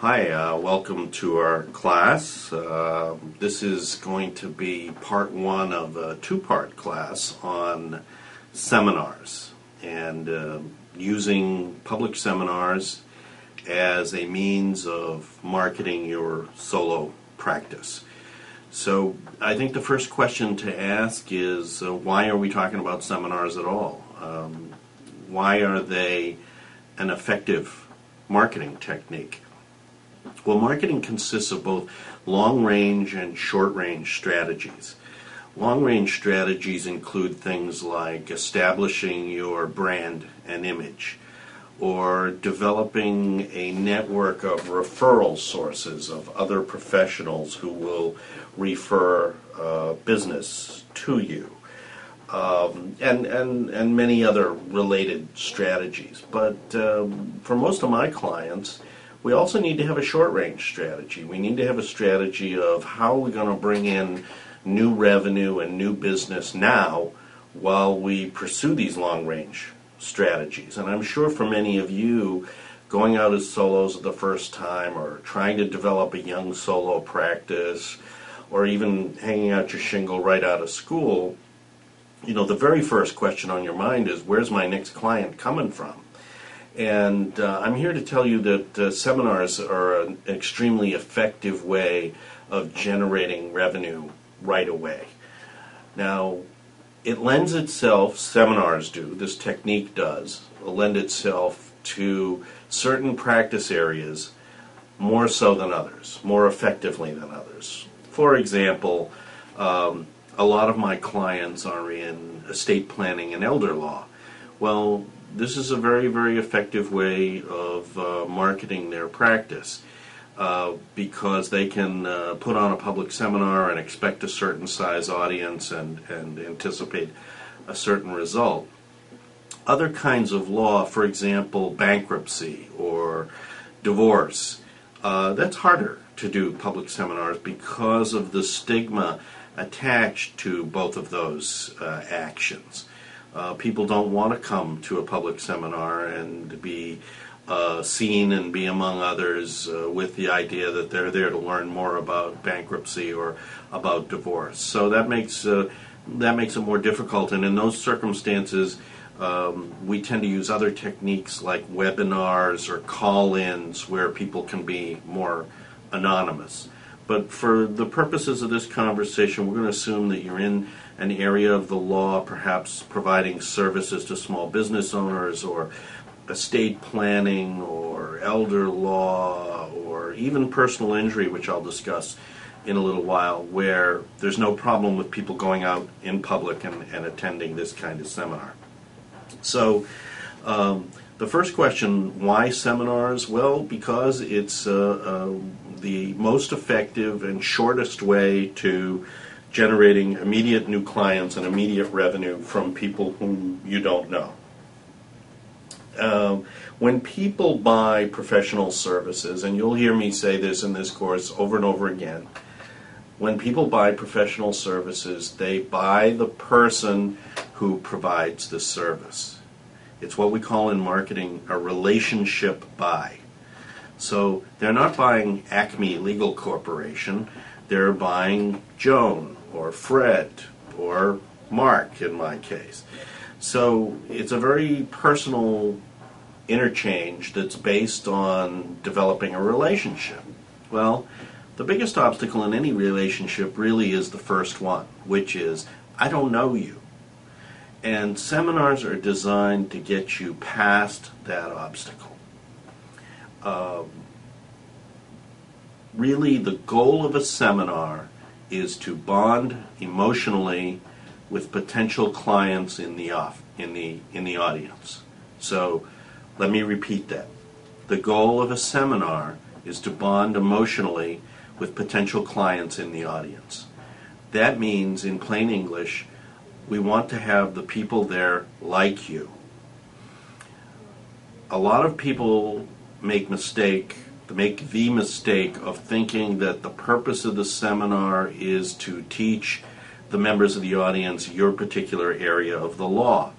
Hi, welcome to our class. This is going to be part one of a two-part class on seminars and using public seminars as a means of marketing your solo practice. So I think the first question to ask is why are we talking about seminars at all? Why are they an effective marketing technique? Well, marketing consists of both long-range and short-range strategies. Long-range strategies include things like establishing your brand and image, or developing a network of referral sources of other professionals who will refer business to you, and many other related strategies. But for most of my clients, we also need to have a short-range strategy. We need to have a strategy of how we're going to bring in new revenue and new business now while we pursue these long-range strategies. And I'm sure for many of you, going out as solos for the first time or trying to develop a young solo practice or even hanging out your shingle right out of school, the very first question on your mind is, where's my next client coming from? And I'm here to tell you that seminars are an extremely effective way of generating revenue right away. Now, seminars do, this technique does, lend itself to certain practice areas more so than others, more effectively than others. For example, a lot of my clients are in estate planning and elder law. Well, this is a very, very effective way of marketing their practice because they can put on a public seminar and expect a certain size audience and anticipate a certain result. Other kinds of law, for example, bankruptcy or divorce, that's harder to do public seminars because of the stigma attached to both of those actions. People don't want to come to a public seminar and be seen and be among others with the idea that they're there to learn more about bankruptcy or about divorce. So that makes it more difficult. And in those circumstances, we tend to use other techniques like webinars or call-ins where people can be more anonymous. But for the purposes of this conversation, we're going to assume that you're in an area of the law, perhaps providing services to small business owners or estate planning or elder law or even personal injury, which I'll discuss in a little while, where there's no problem with people going out in public and attending this kind of seminar. So the first question, why seminars? Well, because it's the most effective and shortest way to generating immediate new clients and immediate revenue from people whom you don't know. When people buy professional services, and you'll hear me say this in this course over and over again, when people buy professional services, they buy the person who provides the service. It's what we call in marketing a relationship buy. So they're not buying Acme Legal Corporation, they're buying Joan or Fred or Mark in my case. So it's a very personal interchange that's based on developing a relationship. Well, the biggest obstacle in any relationship really is the first one, which is, I don't know you. And seminars are designed to get you past that obstacle. Really, the goal of a seminar is to bond emotionally with potential clients in the audience. So, let me repeat that. The goal of a seminar is to bond emotionally with potential clients in the audience. That means, in plain English, we want to have the people there like you. A lot of people make the mistake of thinking that the purpose of the seminar is to teach the members of the audience your particular area of the law,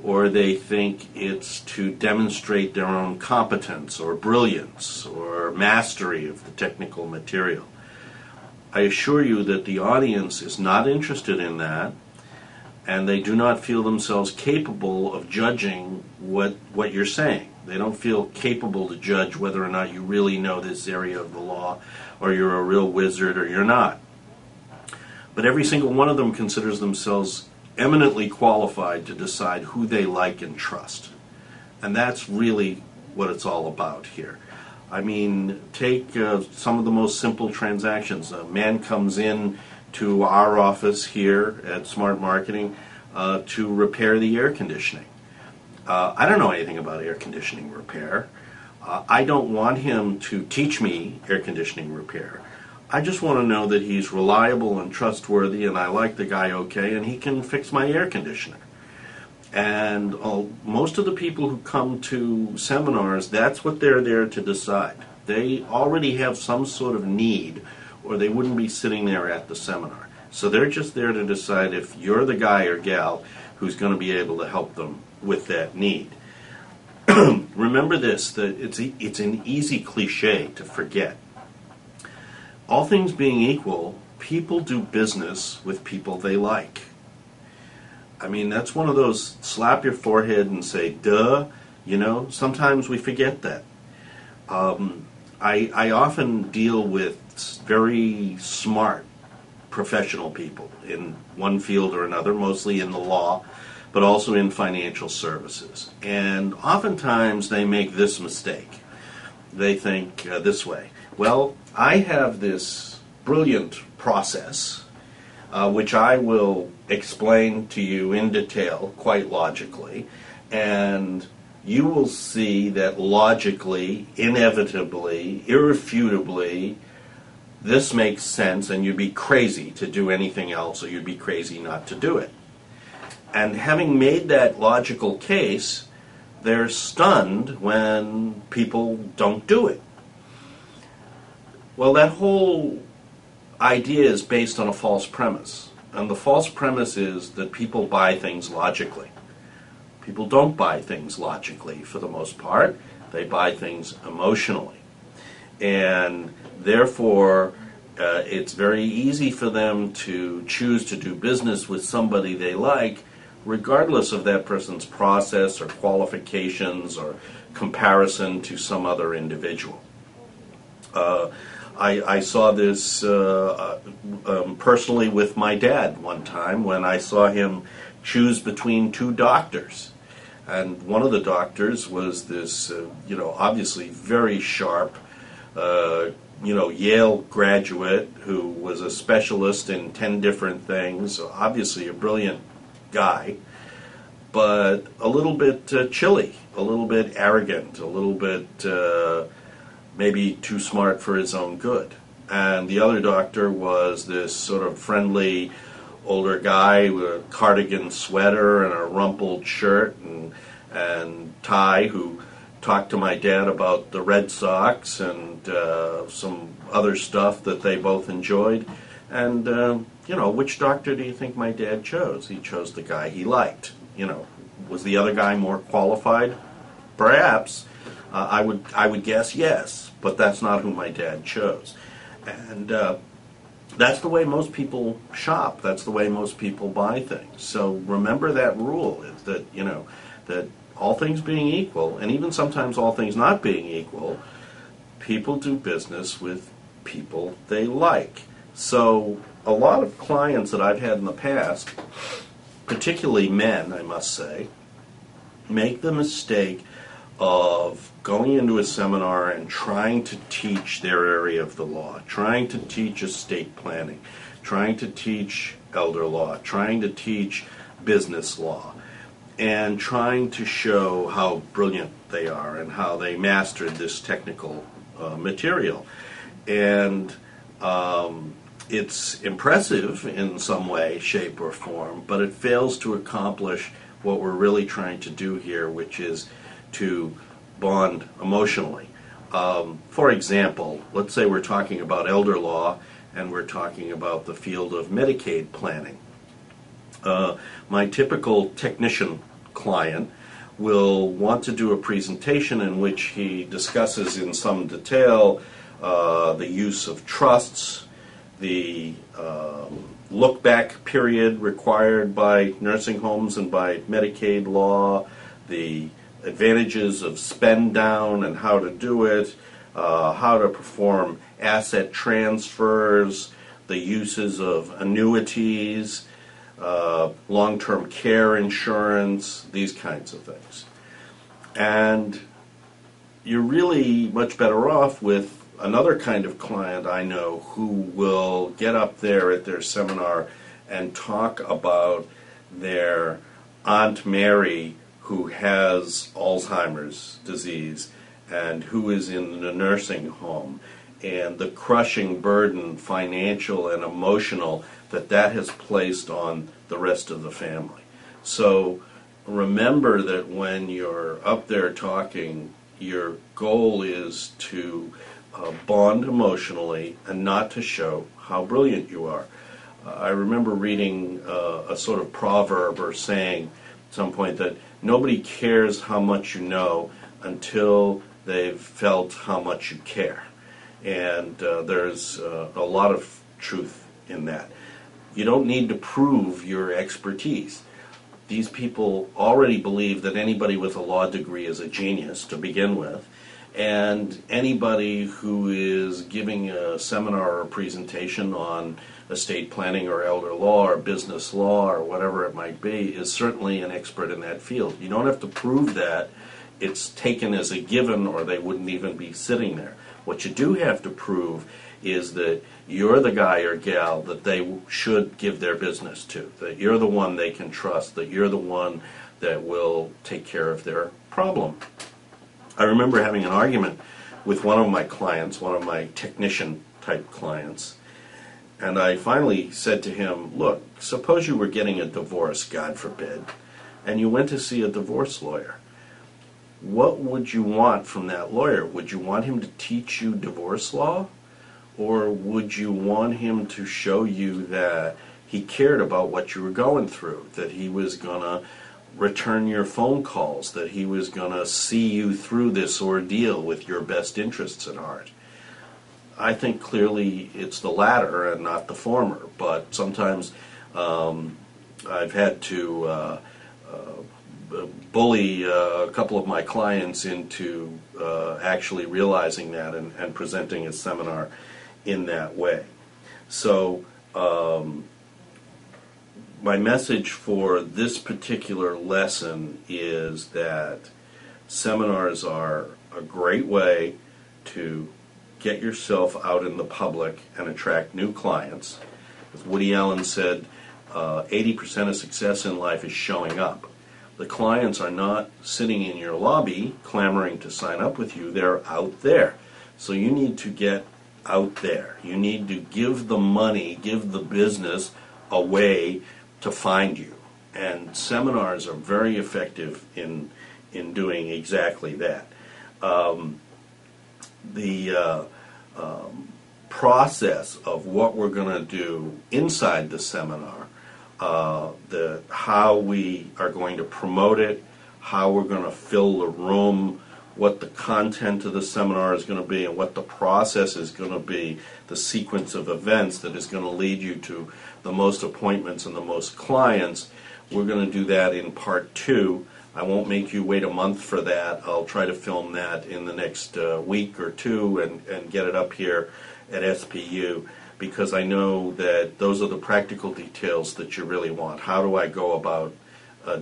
or they think it's to demonstrate their own competence or brilliance or mastery of the technical material. I assure you that the audience is not interested in that, and they do not feel themselves capable of judging what you're saying. They don't feel capable to judge whether or not you really know this area of the law, or you're a real wizard, or you're not. But every single one of them considers themselves eminently qualified to decide who they like and trust. And that's really what it's all about here. I mean, take some of the most simple transactions. A man comes in to our office here at Smart Marketing to repair the air conditioning. I don't know anything about air conditioning repair. I don't want him to teach me air conditioning repair. I just want to know that he's reliable and trustworthy, and I like the guy okay, and he can fix my air conditioner. And most of the people who come to seminars, that's what they're there to decide. They already have some sort of need, or they wouldn't be sitting there at the seminar. So they're just there to decide if you're the guy or gal who's going to be able to help them with that need. Remember this, that it's an easy cliche to forget. All things being equal, people do business with people they like. I mean, that's one of those slap your forehead and say, duh, sometimes we forget that. I often deal with very smart professional people in one field or another, mostly in the law, but also in financial services. And oftentimes they make this mistake. They think this way: well, I have this brilliant process, which I will explain to you in detail, quite logically, and you will see that logically, inevitably, irrefutably, this makes sense, and you'd be crazy to do anything else, or you'd be crazy not to do it. And having made that logical case, they're stunned when people don't do it. Well, that whole idea is based on a false premise. And the false premise is that people buy things logically. People don't buy things logically for the most part. They buy things emotionally. And therefore, it's very easy for them to choose to do business with somebody they like, regardless of that person's process or qualifications or comparison to some other individual. I saw this personally with my dad one time when I saw him choose between two doctors. And one of the doctors was this, obviously very sharp, Yale graduate who was a specialist in 10 different things, obviously a brilliant guy, but a little bit chilly, a little bit arrogant, a little bit maybe too smart for his own good. And the other doctor was this sort of friendly older guy with a cardigan sweater and a rumpled shirt and tie, who talked to my dad about the Red Sox and some other stuff that they both enjoyed. And, which doctor do you think my dad chose? He chose the guy he liked. Was the other guy more qualified? Perhaps. I would guess yes, but that's not who my dad chose. And that's the way most people shop. That's the way most people buy things. So remember that rule, is that, that all things being equal, and even sometimes all things not being equal, people do business with people they like. So a lot of clients that I've had in the past, particularly men, I must say, make the mistake of going into a seminar and trying to teach their area of the law, trying to teach estate planning, trying to teach elder law, trying to teach business law, and trying to show how brilliant they are and how they mastered this technical material. And it's impressive in some way, shape, or form, but it fails to accomplish what we're really trying to do here, which is to bond emotionally. For example, let's say we're talking about elder law and we're talking about the field of Medicaid planning. My typical technician client will want to do a presentation in which he discusses in some detail the use of trusts, the look-back period required by nursing homes and by Medicaid law, the advantages of spend down and how to do it, how to perform asset transfers, the uses of annuities, long-term care insurance, these kinds of things. And you're really much better off with another kind of client I know who will get up there at their seminar and talk about their Aunt Mary who has Alzheimer's disease and who is in the nursing home, and the crushing burden, financial and emotional, that has placed on the rest of the family. So remember that when you're up there talking, your goal is to bond emotionally and not to show how brilliant you are. I remember reading a sort of proverb or saying at some point that nobody cares how much you know until they've felt how much you care. And there's a lot of truth in that. You don't need to prove your expertise. These people already believe that anybody with a law degree is a genius to begin with, and anybody who is giving a seminar or a presentation on estate planning or elder law or business law or whatever it might be is certainly an expert in that field. You don't have to prove that. It's taken as a given, or they wouldn't even be sitting there. What you do have to prove is that you're the guy or gal that they should give their business to, that you're the one they can trust, that you're the one that will take care of their problem. I remember having an argument with one of my clients, one of my technician-type clients, and I finally said to him, look, suppose you were getting a divorce, God forbid, and you went to see a divorce lawyer. What would you want from that lawyer? Would you want him to teach you divorce law? Or would you want him to show you that he cared about what you were going through, that he was going to return your phone calls, that he was going to see you through this ordeal with your best interests at heart? I think clearly it's the latter and not the former, but sometimes I've had to bully a couple of my clients into actually realizing that and presenting a seminar in that way. So my message for this particular lesson is that seminars are a great way to get yourself out in the public and attract new clients. As Woody Allen said, 80% of success in life is showing up. The clients are not sitting in your lobby clamoring to sign up with you. They're out there. So you need to get out there. You need to give the money, give the business a way to find you. And seminars are very effective in doing exactly that. The process of what we're going to do inside the seminar, how we are going to promote it, how we're going to fill the room, what the content of the seminar is going to be, and what the process is going to be, the sequence of events that is going to lead you to the most appointments and the most clients. We're going to do that in part 2. I won't make you wait a month for that. I'll try to film that in the next week or two and get it up here at SPU, because I know that those are the practical details that you really want. How do I go about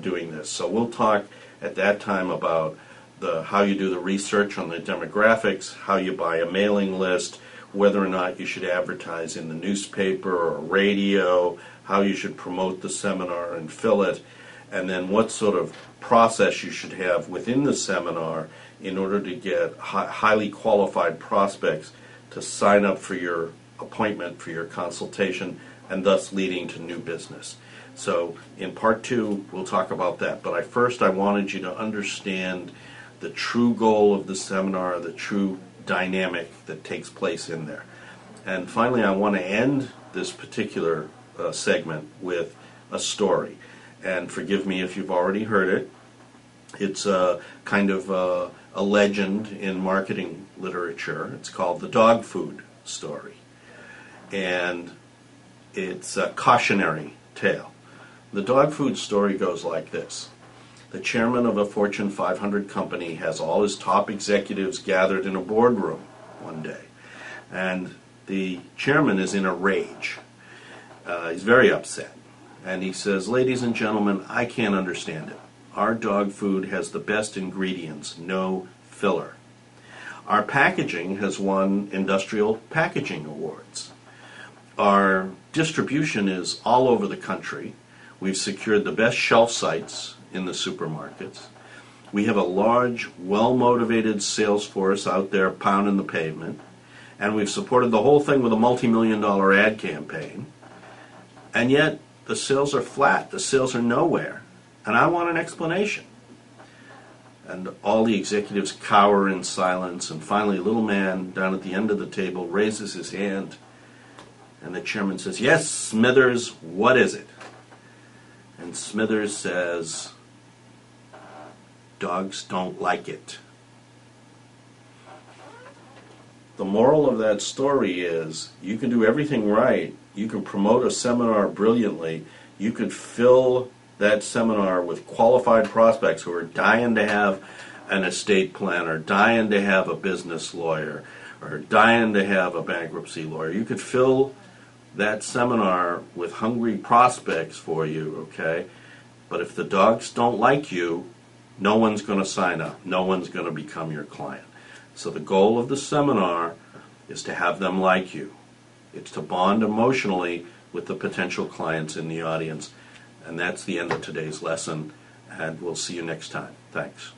doing this? So we'll talk at that time about how you do the research on the demographics, how you buy a mailing list, whether or not you should advertise in the newspaper or radio, how you should promote the seminar and fill it, and then what sort of process you should have within the seminar in order to get highly qualified prospects to sign up for your appointment, for your consultation, and thus leading to new business. So in part 2, we'll talk about that. But first I wanted you to understand the true goal of the seminar, the true dynamic that takes place in there. And finally, I want to end this particular segment with a story. And forgive me if you've already heard it. It's a kind of a legend in marketing literature. It's called the dog food story. And it's a cautionary tale. The dog food story goes like this. The chairman of a Fortune 500 company has all his top executives gathered in a boardroom one day. And the chairman is in a rage. He's very upset. And he says, "Ladies and gentlemen, I can't understand it. Our dog food has the best ingredients, no filler. Our packaging has won industrial packaging awards. Our distribution is all over the country. We've secured the best shelf sites in the supermarkets. We have a large, well-motivated sales force out there pounding the pavement. And we've supported the whole thing with a multi-million-dollar ad campaign. And yet, the sales are flat. The sales are nowhere. And I want an explanation." And all the executives cower in silence, and finally a little man down at the end of the table raises his hand, and the chairman says, "Yes, Smithers, what is it?" And Smithers says, "Dogs don't like it." The moral of that story is you can do everything right, you can promote a seminar brilliantly, you could fill that seminar with qualified prospects who are dying to have an estate planner, dying to have a business lawyer, or dying to have a bankruptcy lawyer. You could fill that seminar with hungry prospects for you, okay? But if the dogs don't like you, no one's going to sign up. No one's going to become your client. So the goal of the seminar is to have them like you. It's to bond emotionally with the potential clients in the audience. And that's the end of today's lesson, and we'll see you next time. Thanks.